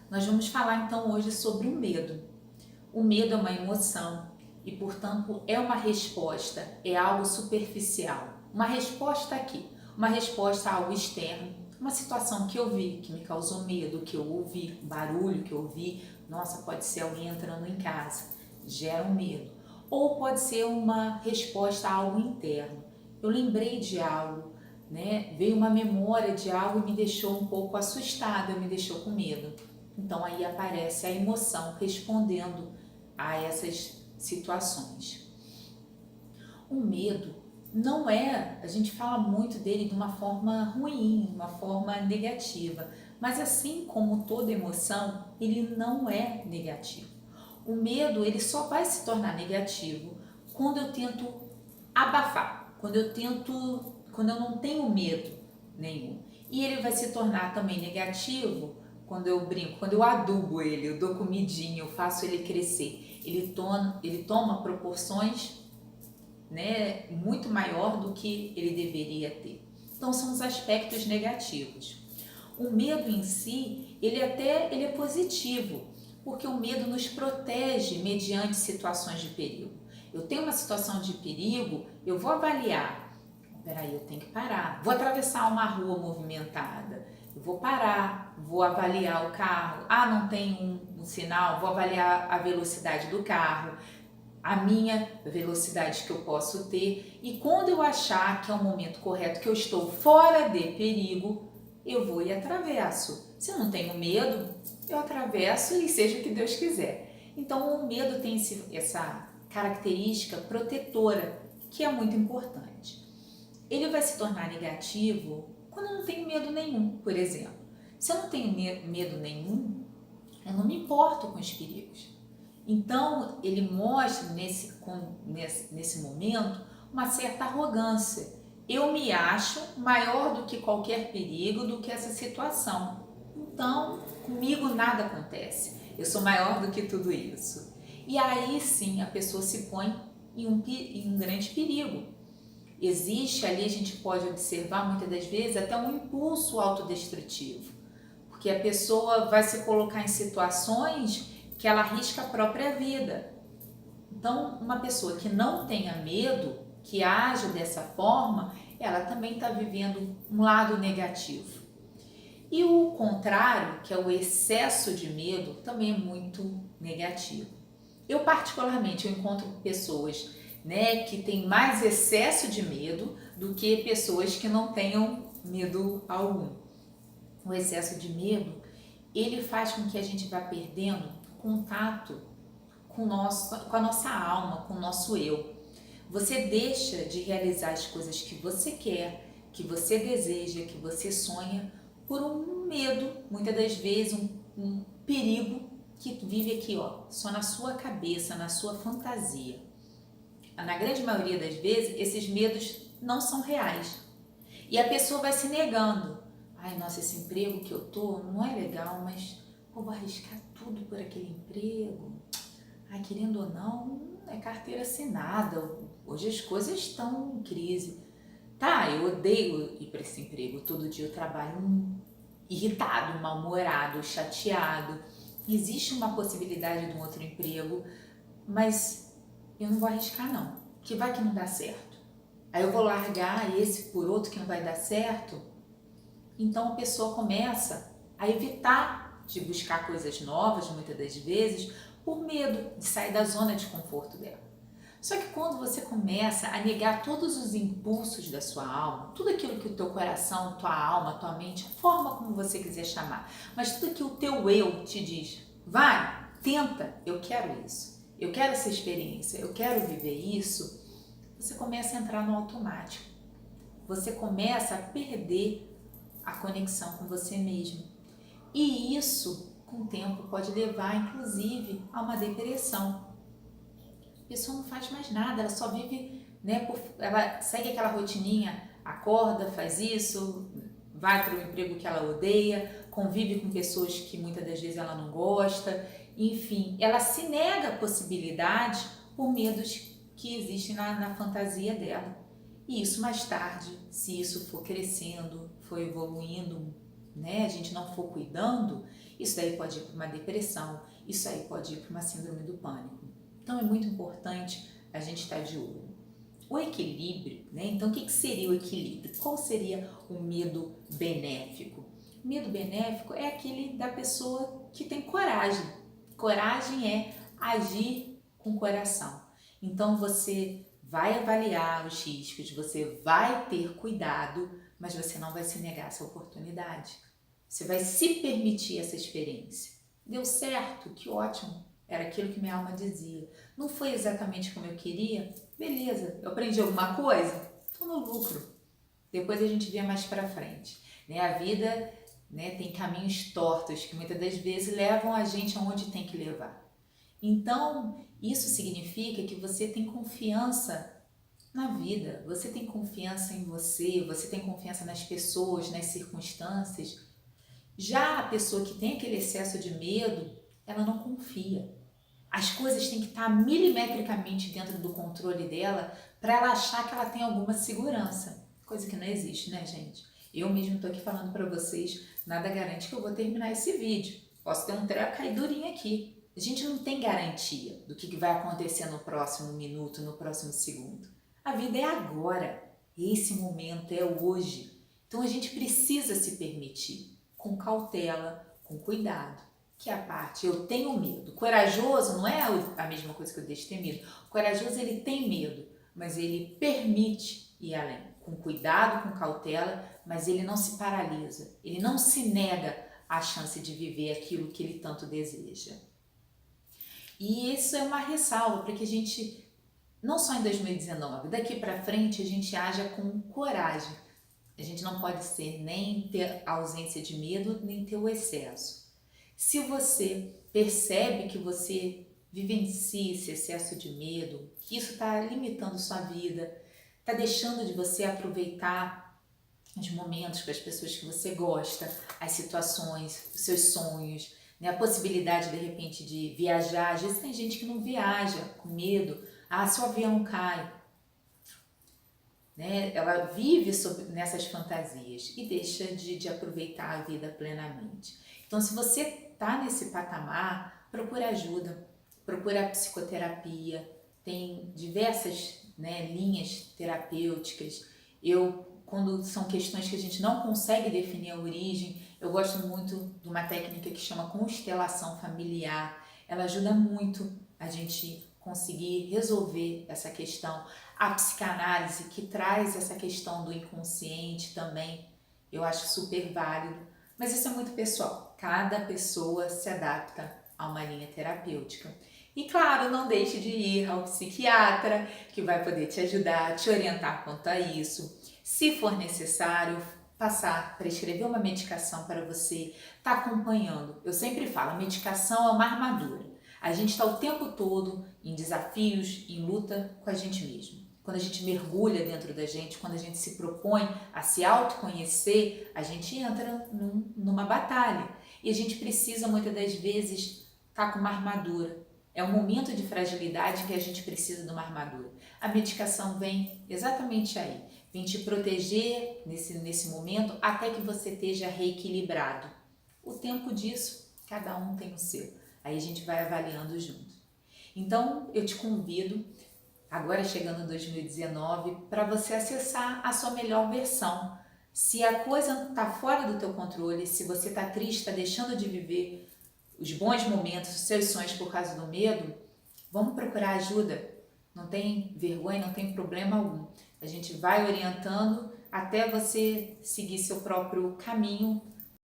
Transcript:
Nós vamos falar então hoje sobre o medo. O medo é uma emoção e, portanto, é uma resposta, é algo superficial. Uma resposta aqui, uma resposta a algo externo, uma situação que eu vi, que me causou medo, que eu ouvi, um barulho que eu ouvi, nossa, pode ser alguém entrando em casa, gera um medo. Ou pode ser uma resposta a algo interno. Eu lembrei de algo, veio uma memória de algo e me deixou um pouco assustada, me deixou com medo. Então aí aparece a emoção respondendo a essas situações. O medo não é, a gente fala muito dele de uma forma ruim, uma forma negativa, mas assim como toda emoção, ele não é negativo. O medo, ele só vai se tornar negativo quando eu tento abafar, quando eu não tenho medo nenhum. E ele vai se tornar também negativo quando eu brinco, quando eu adubo ele, eu dou comidinha, eu faço ele crescer. Ele toma proporções, muito maior do que ele deveria ter. Então são os aspectos negativos. O medo em si, ele é positivo, porque o medo nos protege mediante situações de perigo. Eu tenho uma situação de perigo, eu vou avaliar. Peraí, eu tenho que parar. Vou atravessar uma rua movimentada. Eu vou parar, vou avaliar o carro. Ah, não tem um sinal, vou avaliar a velocidade do carro, a minha velocidade que eu posso ter. E quando eu achar que é o momento correto, que eu estou fora de perigo, eu vou e atravesso. Se eu não tenho medo, eu atravesso e seja o que Deus quiser. Então o medo tem essa característica protetora, que é muito importante. Ele vai se tornar negativo quando eu não tenho medo nenhum, por exemplo. Se eu não tenho medo nenhum, eu não me importo com os perigos. Então, ele mostra nesse momento uma certa arrogância. Eu me acho maior do que qualquer perigo, do que essa situação. Então, comigo nada acontece. Eu sou maior do que tudo isso. E aí sim a pessoa se põe em um grande perigo. Existe ali, a gente pode observar muitas das vezes até um impulso autodestrutivo, porque a pessoa vai se colocar em situações que ela arrisca a própria vida. Então, uma pessoa que não tenha medo, que age dessa forma, ela também está vivendo um lado negativo. E o contrário, que é o excesso de medo, também é muito negativo. Eu particularmente encontro pessoas que têm mais excesso de medo do que pessoas que não tenham medo algum. O excesso de medo, ele faz com que a gente vá perdendo contato com a nossa alma, com o nosso eu. Você deixa de realizar as coisas que você quer, que você deseja, que você sonha, por um medo, muitas das vezes um perigo que vive aqui, só na sua cabeça, na sua fantasia. Na grande maioria das vezes, esses medos não são reais. E a pessoa vai se negando. Ai, nossa, esse emprego que eu tô não é legal, mas vou arriscar tudo por aquele emprego. Ai, querendo ou não, é carteira assinada. Hoje as coisas estão em crise. Tá, eu odeio ir para esse emprego. Todo dia eu trabalho irritado, mal-humorado, chateado. Existe uma possibilidade de um outro emprego, mas eu não vou arriscar não, que vai que não dá certo. Aí eu vou largar esse por outro que não vai dar certo. Então a pessoa começa a evitar de buscar coisas novas, muitas das vezes, por medo de sair da zona de conforto dela. Só que quando você começa a negar todos os impulsos da sua alma, tudo aquilo que o teu coração, tua alma, tua mente, a forma como você quiser chamar, mas tudo que o teu eu te diz, vai, tenta, eu quero isso, eu quero essa experiência, eu quero viver isso, você começa a entrar no automático. Você começa a perder a conexão com você mesmo. E isso, com o tempo, pode levar, inclusive, a uma depressão. A pessoa não faz mais nada, ela só vive, ela segue aquela rotininha, acorda, faz isso, vai para o emprego que ela odeia, convive com pessoas que muitas das vezes ela não gosta, enfim, ela se nega a possibilidade por medos que existem na fantasia dela. E isso mais tarde, se isso for crescendo, for evoluindo, a gente não for cuidando, Isso daí pode ir para uma depressão, isso aí pode ir para uma síndrome do pânico. Então é muito importante a gente estar de olho. O equilíbrio, né? Então o que seria o equilíbrio? Qual seria o medo benéfico? O medo benéfico é aquele da pessoa que tem coragem. Coragem é agir com o coração. Então você vai avaliar os riscos, você vai ter cuidado, mas você não vai se negar essa oportunidade. Você vai se permitir essa experiência. Deu certo? Que ótimo! Era aquilo que minha alma dizia. Não foi exatamente como eu queria? Beleza, eu aprendi alguma coisa? Estou no lucro. Depois a gente vê mais para frente. Né? A vida, né, tem caminhos tortos que muitas das vezes levam a gente aonde tem que levar. Então, isso significa que você tem confiança na vida, você tem confiança em você, você tem confiança nas pessoas, nas circunstâncias. Já a pessoa que tem aquele excesso de medo, ela não confia. As coisas têm que estar milimetricamente dentro do controle dela para ela achar que ela tem alguma segurança. Coisa que não existe, né, gente? Eu mesmo estou aqui falando para vocês, nada garante que eu vou terminar esse vídeo. Posso ter um treco cair durinho aqui. A gente não tem garantia do que vai acontecer no próximo minuto, no próximo segundo. A vida é agora. Esse momento é hoje. Então a gente precisa se permitir, com cautela, com cuidado. Que é a parte, eu tenho medo. Corajoso não é a mesma coisa que eu destemido. O corajoso, ele tem medo, mas ele permite ir além. Com cuidado, com cautela, mas ele não se paralisa. Ele não se nega a chance de viver aquilo que ele tanto deseja. E isso é uma ressalva para que a gente, não só em 2019, daqui para frente a gente haja com coragem. A gente não pode ser nem ter ausência de medo, nem ter o excesso. Se você percebe que você vivencia esse excesso de medo, que isso está limitando sua vida, está deixando de você aproveitar os momentos com as pessoas que você gosta, as situações, os seus sonhos, né? A possibilidade de repente de viajar. Às vezes tem gente que não viaja com medo. Ah, se o avião cai, né? Ela vive nessas fantasias e deixa de aproveitar a vida plenamente. Então, se você está nesse patamar, procura ajuda, procura psicoterapia, tem diversas, né, linhas terapêuticas. Quando são questões que a gente não consegue definir a origem, eu gosto muito de uma técnica que chama constelação familiar. Ela ajuda muito a gente conseguir resolver essa questão. A psicanálise, que traz essa questão do inconsciente também, eu acho super válido. Mas isso é muito pessoal, cada pessoa se adapta a uma linha terapêutica. E claro, não deixe de ir ao psiquiatra, que vai poder te ajudar, te orientar quanto a isso. Se for necessário, prescrever uma medicação para você estar acompanhando. Eu sempre falo, a medicação é uma armadura. A gente está o tempo todo em desafios, em luta com a gente mesmo. Quando a gente mergulha dentro da gente, quando a gente se propõe a se autoconhecer, a gente entra numa batalha. E a gente precisa, muitas das vezes, estar com uma armadura. É um momento de fragilidade que a gente precisa de uma armadura. A medicação vem exatamente aí. Vem te proteger nesse momento até que você esteja reequilibrado. O tempo disso, cada um tem o seu. Aí a gente vai avaliando junto. Então, eu te convido, agora chegando em 2019, para você acessar a sua melhor versão. Se a coisa está fora do teu controle, se você está triste, está deixando de viver os bons momentos, os seus sonhos por causa do medo, vamos procurar ajuda. Não tem vergonha, não tem problema algum. A gente vai orientando até você seguir seu próprio caminho